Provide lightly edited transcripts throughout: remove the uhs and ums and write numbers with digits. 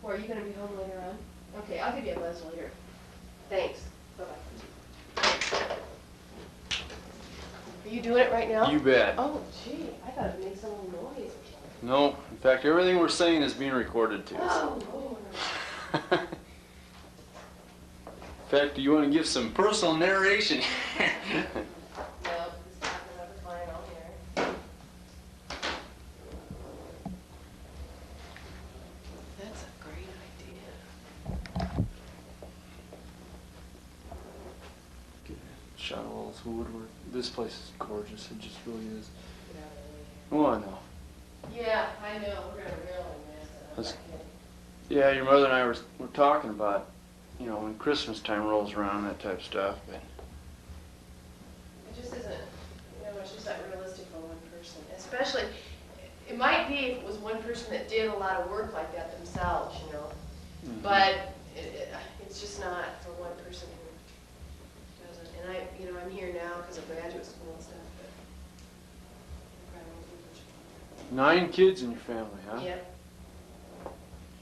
Or are you going to be home later on? Okay, I'll give you a buzz later. Thanks. Bye-bye. Are you doing it right now? You bet. Oh, gee, I thought it made some little noise or something. No, in fact, everything we're saying is being recorded too. Oh, Lord. In fact, do you want to give some personal narration? No, this time I'll be fine on here. That's a great idea. Shot of all this woodwork. This place is gorgeous. It just really is. Oh, I know. Yeah, I know. We're going to really mess it up. Yeah, your mother and I were talking about, you know, when Christmas time rolls around, that type of stuff. But it just isn't, you know, it's just not realistic for one person. Especially, it might be if it was one person that did a lot of work like that themselves, you know. Mm-hmm. But it's just not for one person who doesn't. And I'm here now because of graduate school and stuff. But I probably won't do much. 9 kids in your family, huh? Yep.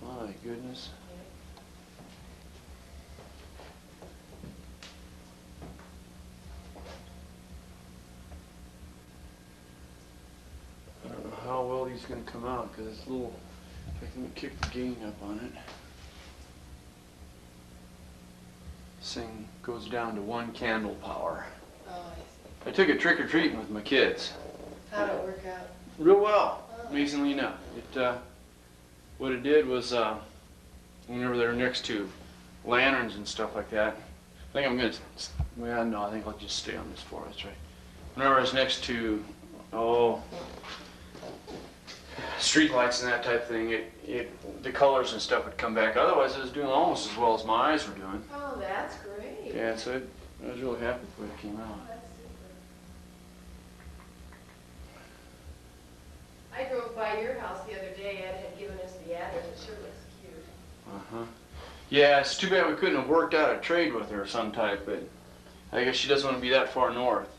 My goodness. I don't know how well these are going to come out because it's a little, I can kick the gain up on it. This thing goes down to 1 candle power. Oh, I see. I took it trick-or-treating with my kids. How'd it work out? Real well, Oh. amazingly enough. What it did was, whenever they're next to lanterns and stuff like that, I think I'm going to, well, no, I think I'll just stay on this floor, that's right. Whenever I was next to, street lights and that type of thing, the colors and stuff would come back. Otherwise, it was doing almost as well as my eyes were doing. Oh, that's great. Yeah, so I was really happy with the way it came out. That's super. I drove by your house the other day. Ed had given us the address. It sure looks cute. Uh-huh. Yeah, it's too bad we couldn't have worked out a trade with her of some type, but I guess she doesn't want to be that far north.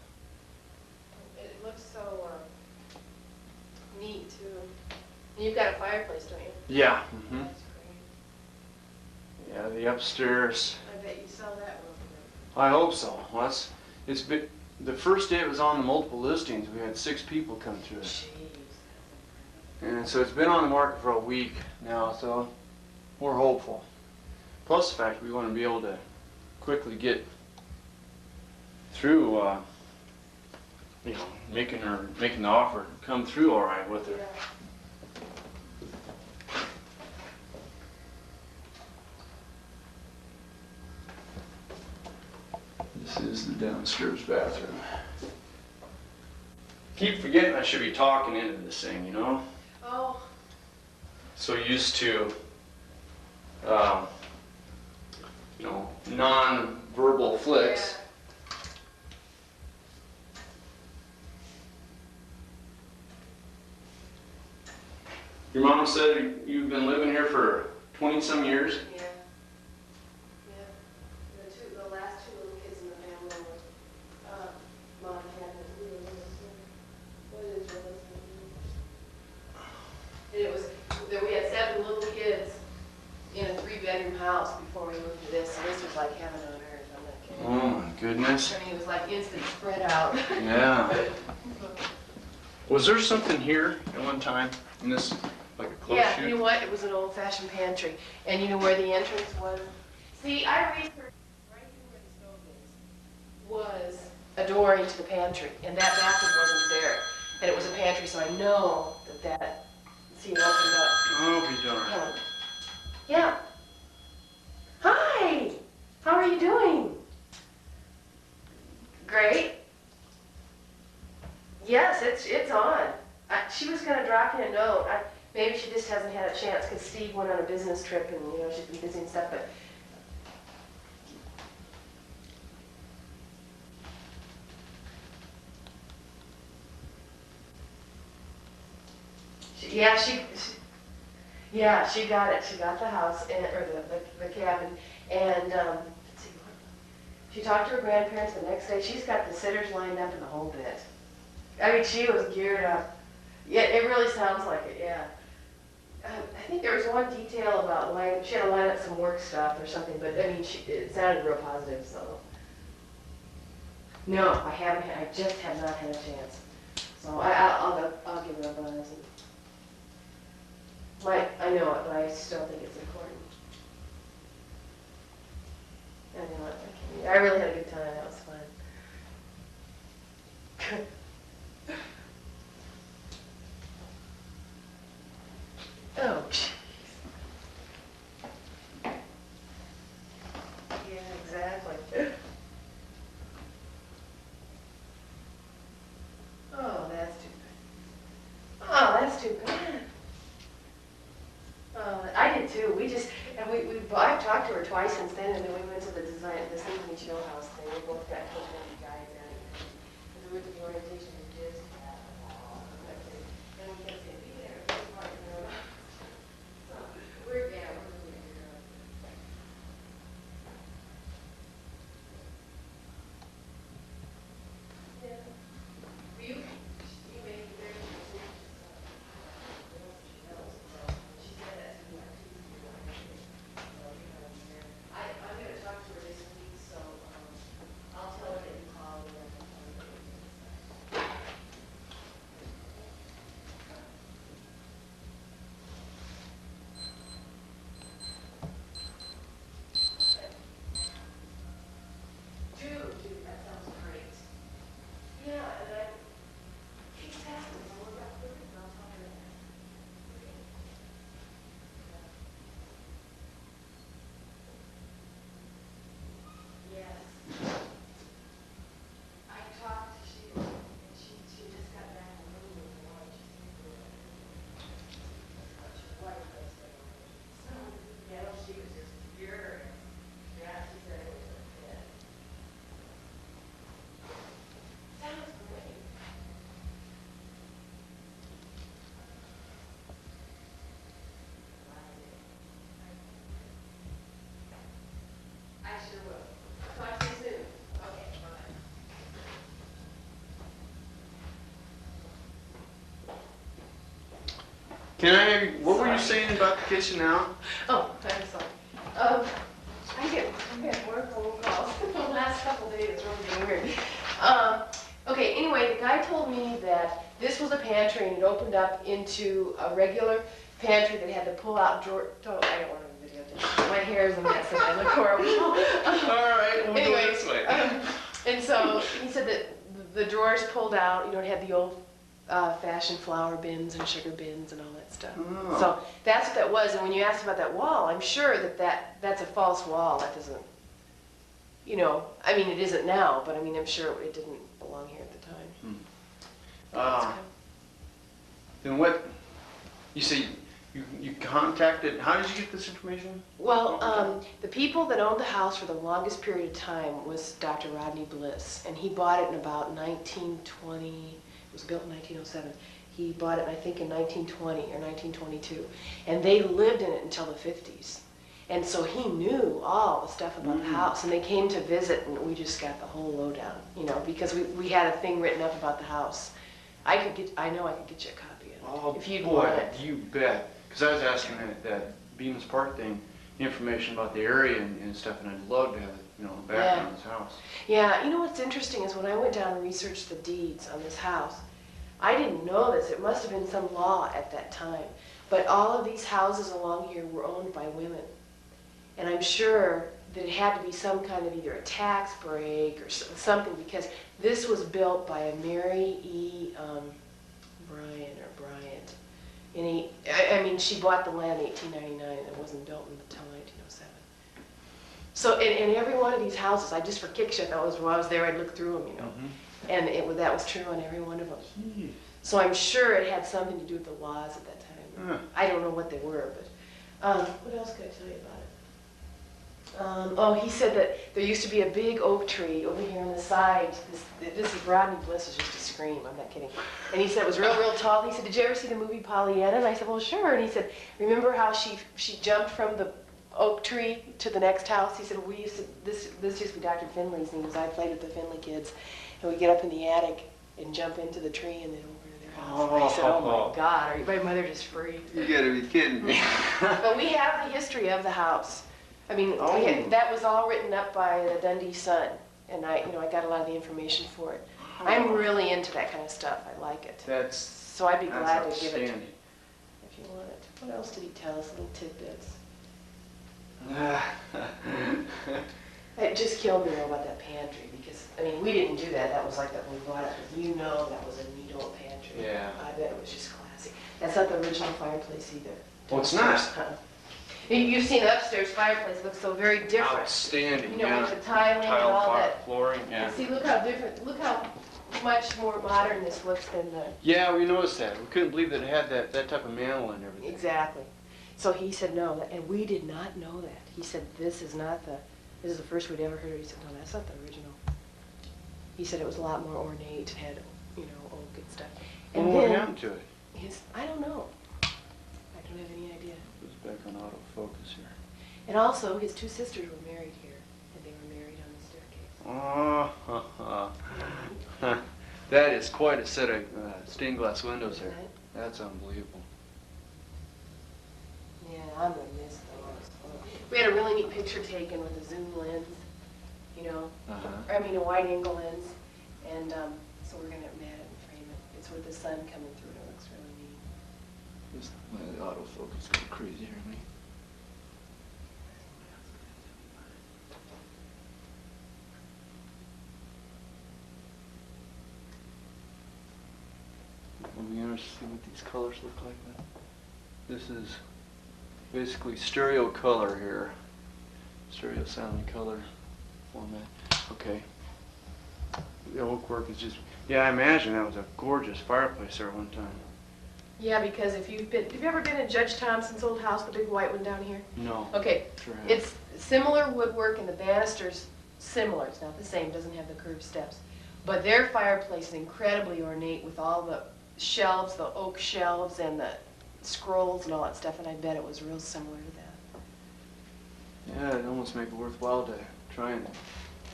It looks so neat, too. And you've got a fireplace, don't you? Yeah. Mm-hmm. That's great. Yeah, the upstairs. I bet you sell that real I hope so. Well, it's been, the first day it was on the multiple listings, we had 6 people come through it. Jeez. And so it's been on the market for a week now, so we're hopeful. Plus the fact we want to be able to quickly get through, you know, making the offer come through all right with her. Yeah. This is the downstairs bathroom. Keep forgetting I should be talking into this thing, you know? Oh. So used to, you know, non-verbal flicks. Yeah. Your mom said you've been living here for 20-some years? Yeah. Yeah. The last 2 little kids in the family were, Mom had we were what is your husband? And it was, we had 7 little kids in a 3-bedroom house before we moved to this, so this was like heaven on earth. I'm not kidding. Oh my goodness. I mean, it was like instant spread out. Yeah. Was there something here at one time in this, like a clothes Yeah, chute? you know what? It was an old-fashioned pantry. And you know where the entrance was? See, I researched right here where the stove is was a door into the pantry, and that bathroom wasn't there. And it was a pantry, so I know that see, it opened up. Oh, be darned. Come on. Yeah. Hi! How are you doing? Great. Yes, it's on. She was going to drop you a note. Maybe she just hasn't had a chance because Steve went on a business trip and, you know, she's been busy and stuff, but she got it. She got the house and or the cabin, and let's see, she talked to her grandparents the next day. She's got the sitters lined up and the whole bit. I mean, she was geared up. Yeah, it really sounds like it. Yeah. I think there was one detail about she had to line up some work stuff or something, but I mean, it sounded real positive, so. No, I haven't, I just have not had a chance. So I'll give her a buzz. I know it, but I still think it's important. I know it, I really had a good time, that was fun. Oh, jeez. Yeah, exactly. Oh, that's too bad. Oh, that's too bad. I did too. I've talked to her twice since then, and then we went to the Symphony Show House thing. We both got put in the guys in. And we went to the orientation and just, and we kept saying, be there, be part, you know. So, we're really here. Yeah. You made it very specific. She said that to me like 2 weeks ago. I'm going to talk to her this week, so I'll tell her that you called and Dude, that sounds great. Yeah, and exactly, so we're about to put it, and I'll tell her that. Yes. I talked to she just got back from moving and wanted to see her. She liked those things. So, she was just furious. Yeah, she said it was a hit. Sounds great. I sure will. Talk to you soon. Okay, bye. What were you saying about the kitchen now? Oh, I'm sorry. I get more phone calls the last couple days. It's really getting weird. Okay, anyway, the guy told me that this was a pantry and it opened up into a regular pantry that had to pull out drawer. Oh, I don't want to video this. My hair is a mess and I look horrible. All right, we'll Anyway, go this way. and so he said that the drawers pulled out, it had the old fashioned flour bins and sugar bins and all that stuff. Oh. So that's what that was. And when you asked about that wall, I'm sure that's a false wall. That doesn't, I mean, it isn't now, but I mean, I'm sure it didn't belong here at the time. Then what, you say you contacted, how did you get this information? Well, the people that owned the house for the longest period of time was Dr. Rodney Bliss, and he bought it in about 1920. It was built in 1907. He bought it, I think, in 1920 or 1922, and they lived in it until the 50s. And so he knew all the stuff about the house, and they came to visit, and we just got the whole lowdown, because we had a thing written up about the house. I know I could get you a copy of it if you'd want it. You bet. Because I was asking that Bemis Park thing, information about the area and stuff, and I'd love to have the background of this house. Yeah, what's interesting is when I went down and researched the deeds on this house, I didn't know this. It must have been some law at that time. But all of these houses along here were owned by women. And I'm sure that it had to be some kind of either a tax break or something, because this was built by a Mary E. Bryant. And she bought the land in 1899 and it wasn't built until 1907. So, and every one of these houses, I just for kicks, while I was there, I'd look through them, And that was true on every one of them. Jeez. So I'm sure it had something to do with the laws at that time. I don't know what they were, but what else could I tell you about it? He said that there used to be a big oak tree over here on the side. This is Rodney Bliss is just a scream, I'm not kidding. And he said it was real, real tall. He said, did you ever see the movie Pollyanna? And I said, well, sure. And he said, remember how she jumped from the oak tree to the next house? He said, this used to be Dr. Finley's, and I played with the Finley kids. And we'd get up in the attic and jump into the tree and then over to their I said, oh my God, are you, my mother just freaked. You gotta be kidding me. But we have the history of the house. I mean, that was all written up by the Dundee Sun, and I got a lot of the information for it. I'm really into that kind of stuff. I like it. So I'd be glad to give it to you if you want it. What else did he tell us? Little tidbits. It just killed me about that pantry because, I mean, we didn't do that. That was like that when we bought it. But you know that was a neat old pantry. Yeah. I bet it was just classic. That's not the original fireplace either. Well, it's not. You've seen the upstairs fireplace. It looks so very different. Outstanding, You know, with the tiling and all that. Flooring, yeah. And see, look how different, look how much more modern this looks than the... Yeah, we noticed that. We couldn't believe that it had that type of mantle and everything. Exactly. So he said no, and we did not know that. He said this is the first we'd ever heard of it. He said, no, that's not the original. He said it was a lot more ornate, had, oak and stuff. And what happened to it? I don't know. I don't have any idea. It was back on autofocus here. And also, his two sisters were married here, and they were married on the staircase. Oh, that is quite a set of stained glass windows there. That's unbelievable. Yeah, I'm gonna miss those. We had a really neat picture taken with a zoom lens, I mean a wide angle lens, and so we're gonna mat it and frame it. It's with the sun coming through, and it looks really neat. This autofocus going crazy here, me. Are we going to see what these colors look like then? This is basically stereo color here. Stereo sounding color format. Okay. The oak work is just, yeah, I imagine that was a gorgeous fireplace there one time. Yeah, because have you ever been in Judge Thompson's old house, the big white one down here? No. Okay. Sure have. It's similar woodwork and the banister's similar. It's not the same, doesn't have the curved steps. But their fireplace is incredibly ornate with all the shelves, the oak shelves and the scrolls and all that stuff, and I bet it was real similar to that. Yeah, it'd almost make it worthwhile to try and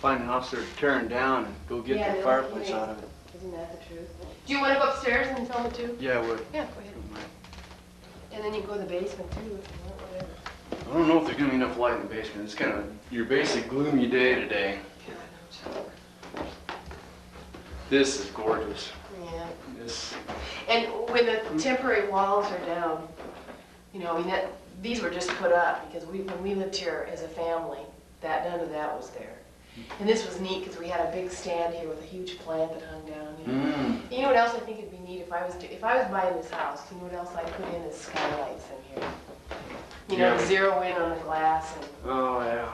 find a house they're tearing down and go get the fireplace out of it. Isn't that the truth? Do you want to go upstairs and film it too? Yeah, I would. Yeah, go ahead. And then you can go to the basement too, if you want, whatever. I don't know if there's going to be enough light in the basement. It's kind of your basic gloomy day today. This is gorgeous. Yeah. This. And when the temporary walls are down, I mean, these were just put up because when we lived here as a family, none of that was there. And this was neat because we had a big stand here with a huge plant that hung down. You know what else I think would be neat if I was buying this house? You know what else I'd put in is skylights in here. Zero in on the glass and. Oh yeah.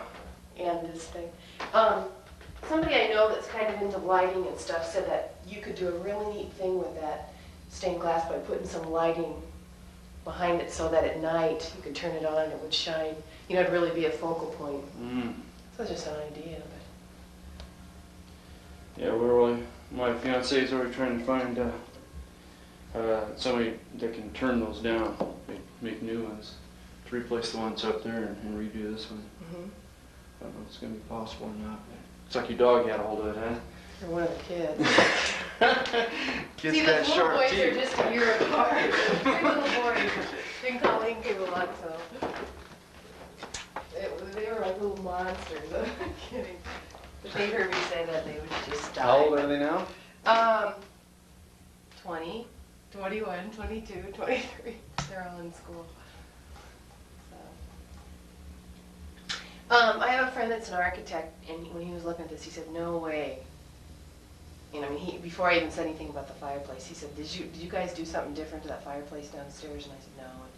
And this thing. Somebody I know that's kind of into lighting and stuff said that you could do a really neat thing with that stained glass by putting some lighting behind it so that at night you could turn it on and it would shine. It'd really be a focal point. So it's just an idea. Yeah, my fiance's already trying to find somebody that can turn those down, make new ones, to replace the ones up there and redo this one. I don't know if it's going to be possible or not. It's like your dog had a hold of it, huh? Or one of the kids. Kids See, got the little sharp boys teeth. are just a year apart. Three little boys. Then Colleen came along, so. They were like little monsters. I'm kidding. But they heard me say that, they would just die. How old are they now? 20, 21, 22, 23. They're all in school. I have a friend that's an architect, and when he was looking at this, he said, no way. Before I even said anything about the fireplace, he said, did you guys do something different to that fireplace downstairs? And I said, no. And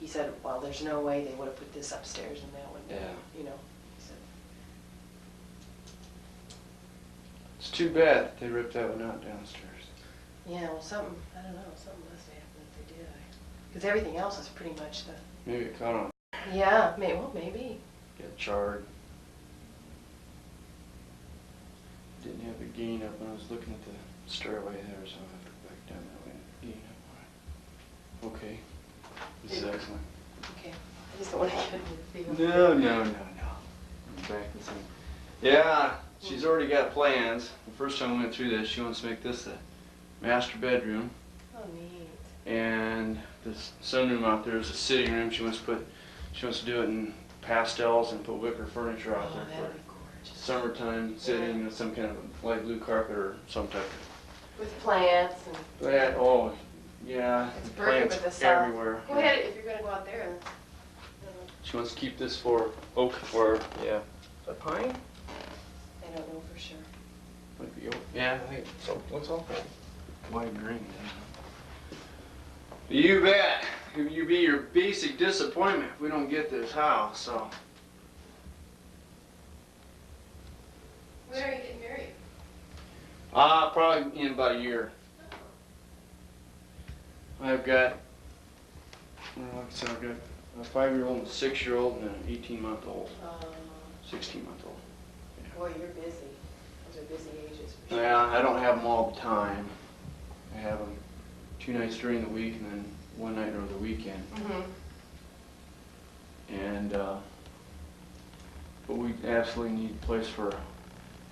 he said, well, there's no way they would have put this upstairs and that one down. Yeah. He said. It's too bad that they ripped that one out downstairs. Yeah, well, something must have happened if they did. Because everything else is pretty much the... Maybe it caught on. Yeah, maybe. Get charred. Didn't have the gain up when I was looking at the stairway there, so I have to go back down that way and gain up. Okay. This is excellent. Okay. I just don't want to get in the field. No. Back this thing. Yeah, she's already got plans. The first time we went through this, she wants to make this the master bedroom. Oh, neat. And this sunroom out there is a sitting room. She wants to do it in pastels and put wicker furniture out there That'd for be gorgeous. summertime sitting, with some kind of light blue carpet or some type of. With plants and. That, oh, yeah, It's and perfect plants with the sun. everywhere. Go ahead, if you're gonna go out there and. She wants to keep this for oak, or, yeah, a pine? I don't know for sure. Might be oak. Yeah, I think it's oak. What's oak? White green. You bet. You be your basic disappointment if we don't get this house, so. When are you getting married? Probably in about a year. I've got, like I said, I've got a 5-year-old, a 6-year-old, and an 18-month-old, 16-month-old. Boy, you're busy. Those are busy ages for sure. Yeah, I don't have them all the time. I have them 2 nights during the week and then 1 night over the weekend. Mm-hmm. And, but we absolutely need a place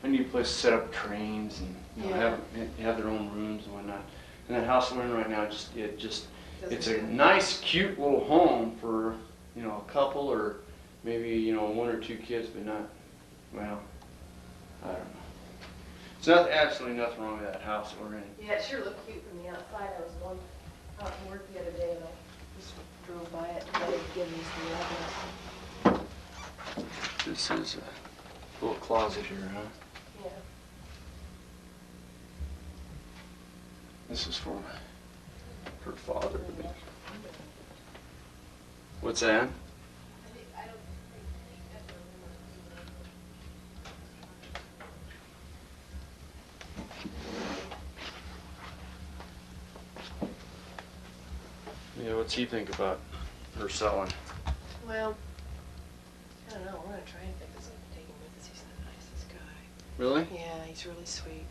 I need a place to set up trains and, you know, have their own rooms and whatnot. And that house we're in right now, it's a nice, cute little home for, you know, a couple or maybe, you know, 1 or 2 kids, but not, well, I don't know. There's absolutely nothing wrong with that house that we're in. Yeah, it sure looked cute from the outside. I was going out to work the other day and I just drove by it and thought I'd give you some evidence. This is a little closet here, huh? Yeah. This is for her father. What's that? Yeah, what's he think about her selling? Well, I don't know. We're going to try and pick this up and take him with us. He's the nicest guy. Really? Yeah, he's really sweet.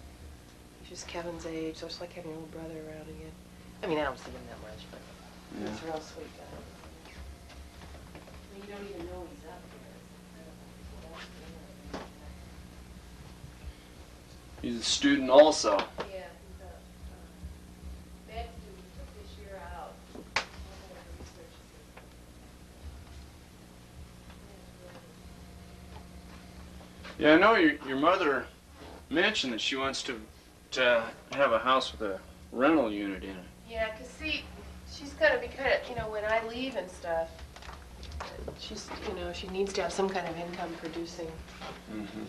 He's just Kevin's age, so it's like having your little brother around again. I mean, I don't see him that much, but Yeah. he's a real sweet guy. I mean, you don't even know he's up there. He's a student also. Yeah, he's a med student. He took this year out. Yeah, I know your mother mentioned that she wants to have a house with a rental unit in it. Yeah, 'cause see, she's gonna be kind of, you know, when I leave and stuff, she's, you know, she needs to have some kind of income producing. Mm-hmm.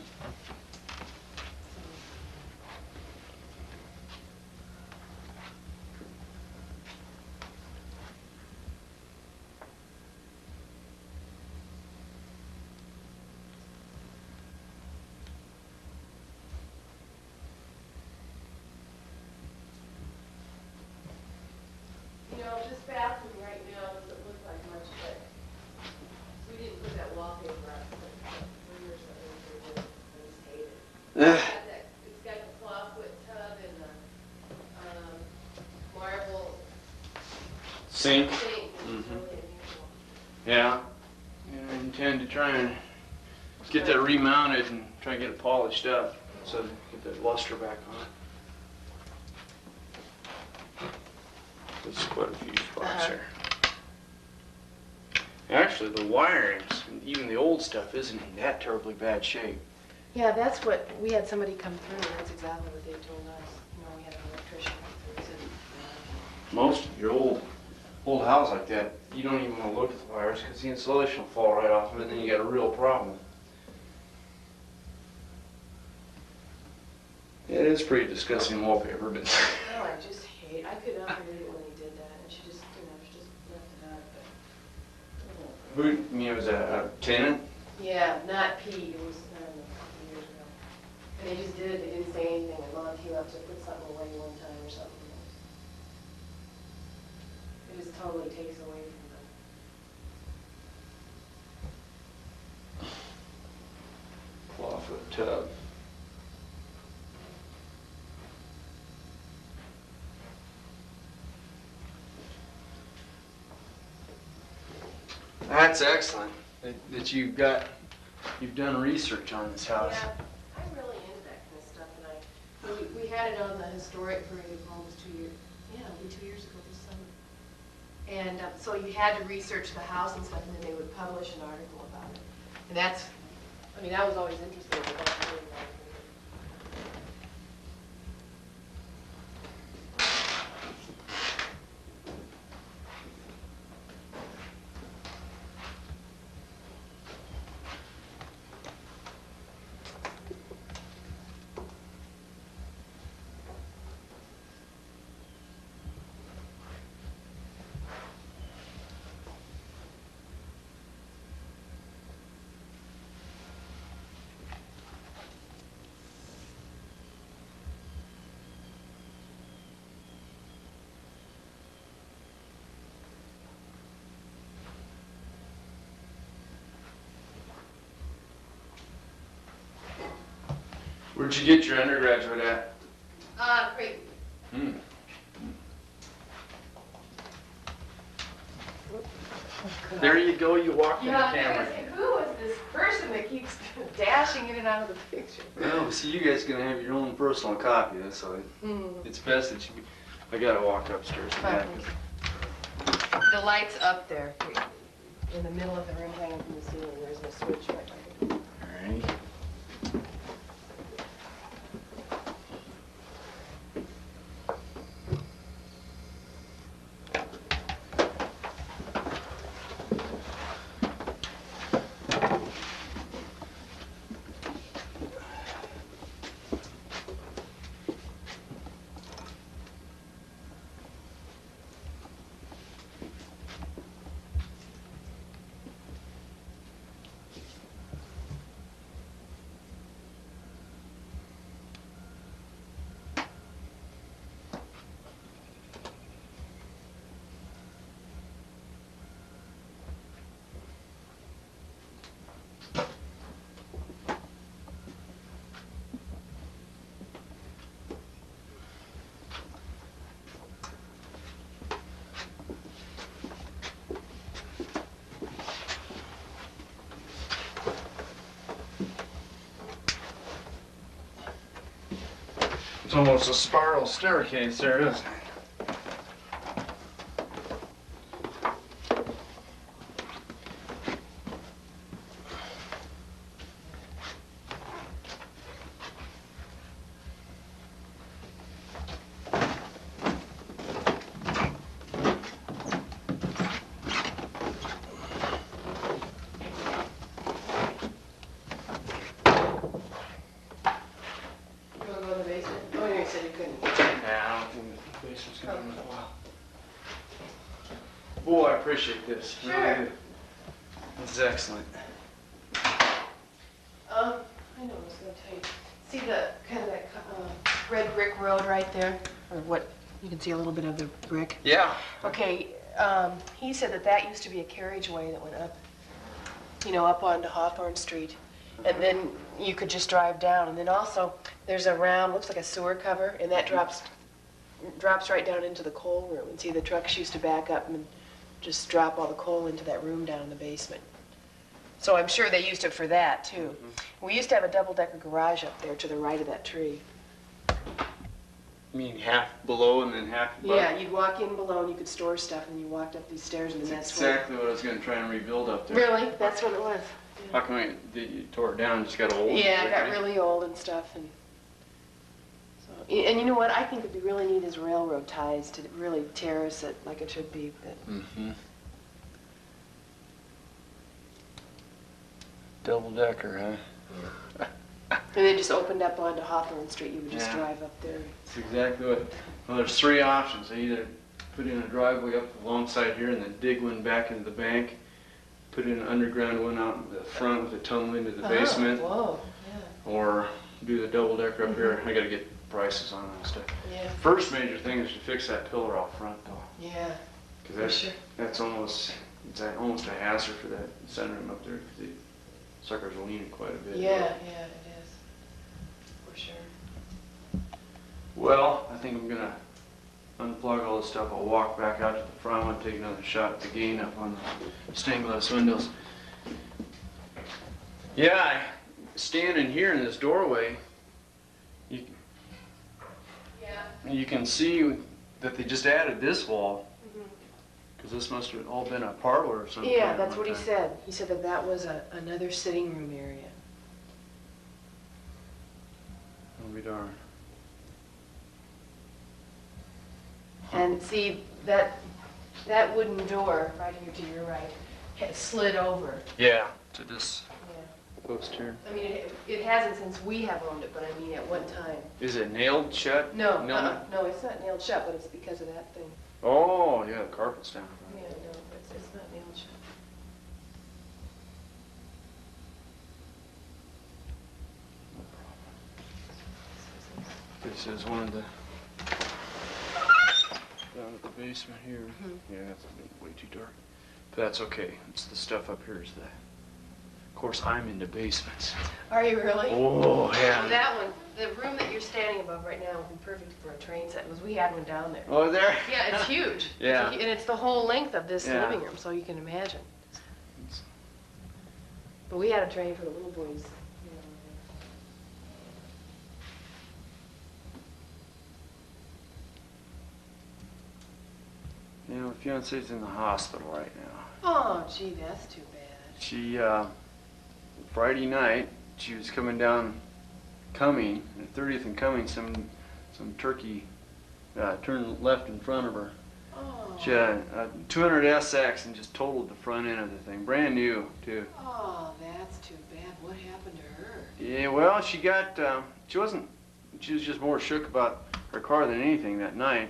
You know, this bathroom right now doesn't look like much, but we didn't put that wallpaper up for 3 years or something. I just hate it. It's got the clawfoot tub and the marble Sink. sink. It's Mhm. really unusual. Yeah. I intend to try and get that remounted and try and get it polished up so to get that luster back on it. There's quite a few spots here. Actually, the wirings, even the old stuff, isn't in that terribly bad shape. Yeah, that's what, we had somebody come through, and that's exactly what they told us. You know, we had an electrician come through, said, Most of your old house like that, you don't even want to look at the wires because the insulation will fall right off of it, and then you got a real problem. It is pretty disgusting wallpaper, but no, I just hate, I could not believe it when he did that, and she just, you know, she just left it out, but. who, you know, was a tenant? Yeah, not Pete, it was, I don't know, a couple years ago. And they just did it, they didn't say anything, and Mom came up to put something away one time or something. It just totally takes away from them. Clawfoot tub. That's excellent that you've done research on this house. Yeah, I'm really into that kind of stuff, and we had it on the historic parade of homes Yeah, it'll be 2 years ago this summer. And so you had to research the house and stuff, and then they would publish an article about it. And that's, I mean, I was always interested in that. Where'd you get your undergraduate at? Great. Hmm. There you go, you walked in the Yeah, camera. who is this person that keeps dashing in and out of the picture? Well, see, you guys can have your own personal copy, so it's best that you. I gotta walk upstairs. The light's up there, in the middle of the room, hanging from the ceiling. There's no switch right there. All right. It's almost a spiral staircase there, isn't it? Boy, I appreciate this. Sure. Really do. This is excellent. I know what I was going to tell you. See the kind of that red brick road right there, or what? You can see a little bit of the brick. Yeah. Okay. He said that that used to be a carriageway that went up, you know, up onto Hawthorne Street, and then you could just drive down. And then also there's a round, looks like a sewer cover, and that drops right down into the coal room. And see, the trucks used to back up and just drop all the coal into that room down in the basement. So I'm sure they used it for that, too. We used to have a double-decker garage up there to the right of that tree. You mean half below and then half above? Yeah, you'd walk in below and you could store stuff, and you walked up these stairs, and then that's exactly what I was going to try and rebuild up there. Really? That's what it was. How come you tore it down and just got old? Yeah, it got really old and stuff. And so, and you know what? I think it'd be really neat is railroad ties to really terrace it like it should be. But Double-decker, huh? And then just opened up onto Hawthorne Street. You would just drive up there. That's exactly what. Well, there's three options. They either put in a driveway up alongside here and then dig one back into the bank, put in an underground one out in the front with a tunnel into the basement, Whoa, yeah. or do the double-decker up here. I got to get prices on that stuff. Yeah. First major thing is to fix that pillar out front, though. Yeah. Because that's almost a hazard for that sunroom up there, because the suckers are leaning quite a bit. Yeah, yeah, it is. For sure. Well, I think I'm gonna unplug all this stuff. I'll walk back out to the front. I want to take another shot at the gain up on the stained glass windows. Yeah, standing here in this doorway, you can see that they just added this wall, Mhm. because this must have all been a parlor or something. Yeah, at that's one what he time. said. He said that that was another sitting room area. I'll be darned. And see, that wooden door right here to your right had slid over. Yeah, to this Yeah. post here. I mean, it hasn't since we have owned it, but I mean at one time. Is it nailed shut? No, No. no, it's not nailed shut, but it's because of that thing. Oh, yeah, the carpet's down. Yeah, no, it's not nailed shut. This is one of the, down at the basement here. Yeah, that's way too dark. But that's okay. It's the stuff up here is the, of course, I'm into basements. Are you really? Oh, yeah. Well, that one, the room that you're standing above right now would be perfect for a train set, because we had one down there. Oh, there? Yeah, it's huge. Yeah. And it's the whole length of this Yeah. living room, so you can imagine. But we had a train for the little boys. You know, the fiance's in the hospital right now. Oh, gee, that's too bad. She, Friday night, she was coming down, the 30th and Cumming, some turkey turned left in front of her. Oh. She had a 200 SX and just totaled the front end of the thing, brand new too. Oh, that's too bad. What happened to her? Yeah, well, she was just more shook about her car than anything that night.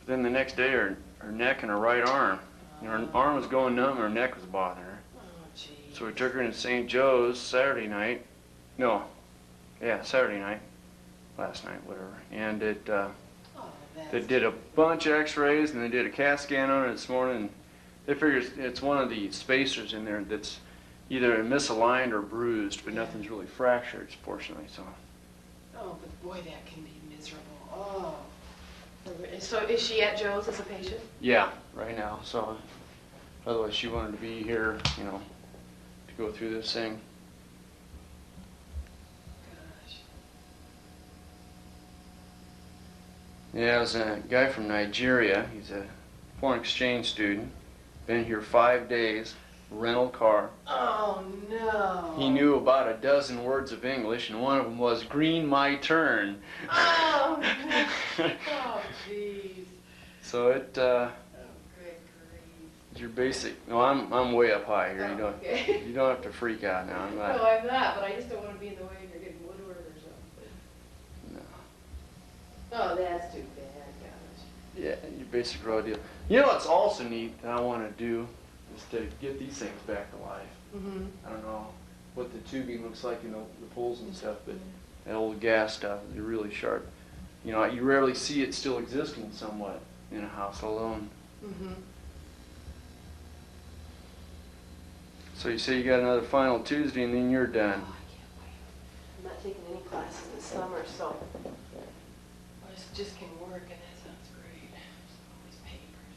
But then the next day, her neck and her right arm, her arm was going numb, her neck was bothering her. Oh, gee. So we took her into St. Joe's Saturday night. No, yeah, Saturday night, last night, whatever. And they did a bunch of X-rays and they did a CAT scan on it this morning. They figure it's one of the spacers in there that's either misaligned or bruised, but nothing's really fractured, fortunately. So. Oh, but boy, that can be miserable. Oh. So is she at Joe's as a patient? Yeah, right now. So otherwise, she wanted to be here, you know, to go through this thing. Gosh. Yeah, it was a guy from Nigeria. He's a foreign exchange student. Been here 5 days, rental car. Oh, no. He knew about a dozen words of English, and one of them was "green, my turn." Oh, no. Oh, jeez. So it, Oh, good grief. your basic. No, I'm way up high here. Oh, okay. You don't have to freak out now. I'm No, not. I'm not, but I just don't want to be in the way if you're getting woodward or something. No. Oh, that's too bad, gosh. Yeah, your basic raw deal. You know what's also neat that I want to do is to get these things back to life. Mm-hmm. I don't know what the tubing looks like, you know, the poles and stuff, but that old gas stuff is really sharp. You know, you rarely see it still existing somewhat in a house alone. Mm-hmm. So you say you got another final Tuesday and then you're Oh, done. I can't wait. I'm not taking any classes this summer, so I just can work, and that sounds great. All these papers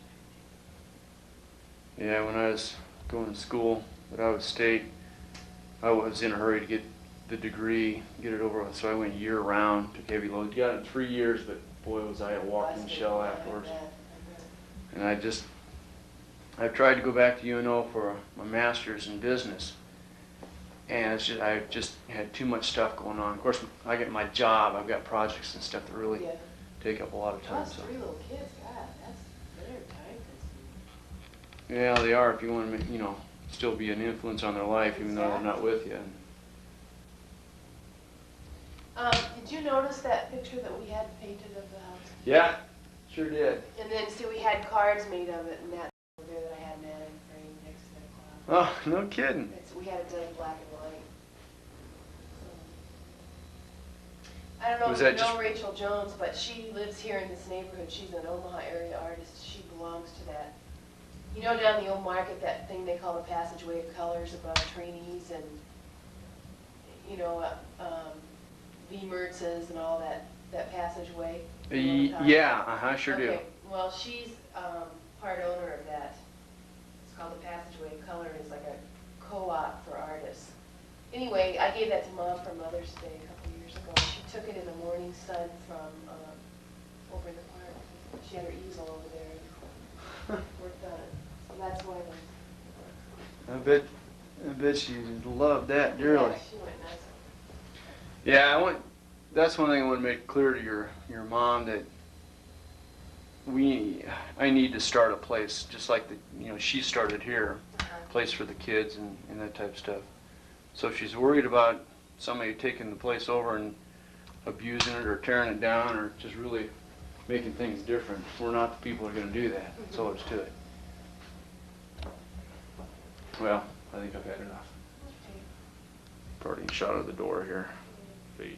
and everything. Yeah, when I was going to school at Iowa State, I was in a hurry to get the degree, get it over with, so I went year round, took heavy loads. Got it in 3 years, but boy was I a walking shell afterwards. And I've tried to go back to UNO for my master's in business, and it's just I just had too much stuff going on. Of course, I get my job, I've got projects and stuff that really Yeah. take up a lot of time. Plus So 3 little kids, God, they're time consuming. yeah, they are if you want to, you know, still be an influence on their life, even though they're not with you. Did you notice that picture that we had painted of the house? Yeah, sure did. And then, see, we had cards made of it, and that over there that I had Nana framed next to that clock. Oh, no kidding. We had it done in black and white. I don't know Was if you that know just- Rachel Jones, but she lives here in this neighborhood. She's an Omaha area artist. She belongs to that. You know, down the old market, that thing they call the Passageway of Colors above trainees and, you know, V. Mertz's and all that passageway. You know what I'm talking Yeah, about? I sure do. Okay, well, she's part owner of that. It's called the Passageway of Color. It's like a co-op for artists. Anyway, I gave that to Mom for Mother's Day a couple years ago. She took it in the morning sun from over in the park. She had her easel over there and worked on it. So that's why I bet she loved that dearly. yeah, she went nuts. Yeah, that's one thing I want to make clear to your mom, that I need to start a place just like she started here, place for the kids and that type of stuff. So if she's worried about somebody taking the place over and abusing it or tearing it down or just really making things different, we're not the people who are going to do that. That's all there's to it. Well, I think I've had enough. Okay. Parting shot of the door here. Fate.